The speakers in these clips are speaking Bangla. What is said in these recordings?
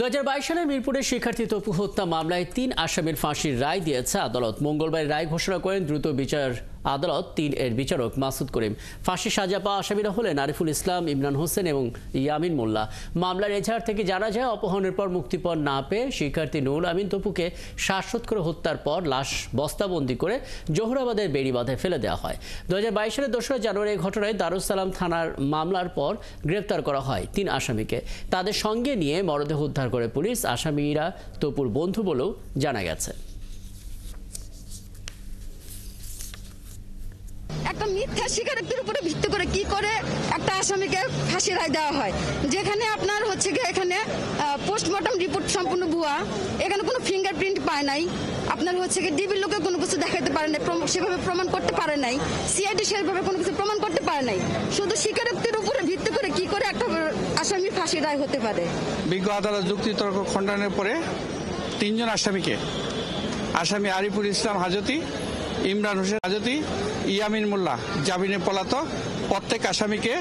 2022 সালে মিরপুরের শিক্ষার্থী তপু হত্যা মামলায় 3 আসামির ফাঁসির রায় দিয়েছে আদালত। মঙ্গলবার রায় ঘোষণা করেন দ্রুত বিচার আদালত 3 এর বিচারক মাসুদ করিম। ফাঁসি সাজা পাওয়া আসামিরা হলেন আরিফুল ইসলাম, ইমরান হোসেন এবং ইয়ামিন মোল্লা। মামলার এজাহার থেকে জানা যায়, অপহরণের পর মুক্তিপণ না পেয়ে শিক্ষার্থী নুরুল আমিন তপুকে শ্বাসরোধ করে হত্যার পর লাশ বস্তাবন্দি করে জোহরাবাদের বেড়িবাঁধে ফেলে দেওয়া হয়। 2022 সালের 2রা জানুয়ারি এই ঘটনায় দারুস সালাম থানার মামলার পর গ্রেপ্তার করা হয় 3 আসামিকে। তাদের সঙ্গে নিয়ে মরদেহ উদ্ধার করে পুলিশ। আসামিরা তপুর বন্ধু বলেও জানা গেছে। একটা মিথ্যা স্বীকারোক্তির উপরে ভিত্তি করে কি করে একটা আসামিকে ফাঁসি রায় দেওয়া হয়, যেখানে আপনার হচ্ছে গিয়ে এখানে পোস্টমর্টম রিপোর্ট সম্পূর্ণ ভুয়া, এখানে কোনো ফিঙ্গারপ্রিন্ট পায় নাই, আপনার হচ্ছে গিয়ে ডিবির লোকে কোনো কিছু দেখাতে পারে নাই, সেভাবে প্রমাণ করতে পারে নাই, সিআইডি সেভাবে কোনো কিছু প্রমাণ করতে পারে নাই। শুধু স্বীকারোক্তির উপরে ভিত্তি করে কি করে একটা আসামির ফাঁসি রায় হতে পারে। বিজ্ঞ আদালত যুক্তিতর্ক খণ্ডনের পরে 3 জন আসামি আরিফুল ইসলাম হাজতি, ইমরান হোসেন হাজতি, ইয়ামিন মোল্লা জামিনে পলাতক, প্রত্যেক আসামিকে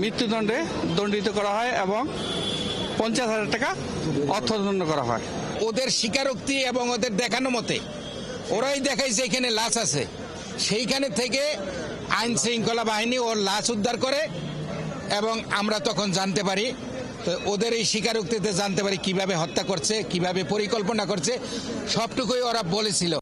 মৃত্যুদণ্ডে দণ্ডিত করা হয় এবং 50,000 টাকা অর্থদণ্ড করা হয়। ওদের স্বীকারোক্তি এবং ওদের দেখানো মতে ওরাই দেখাইছে এখানে লাশ আছে, সেইখানে থেকে আইন শৃঙ্খলা বাহিনী ওর লাশ উদ্ধার করে এবং আমরা তখন জানতে পারি, তো ওদের এই স্বীকারোক্তিতে জানতে পারি কিভাবে হত্যা করছে, কিভাবে পরিকল্পনা করছে, সবটুকুই ওরা বলেছিল।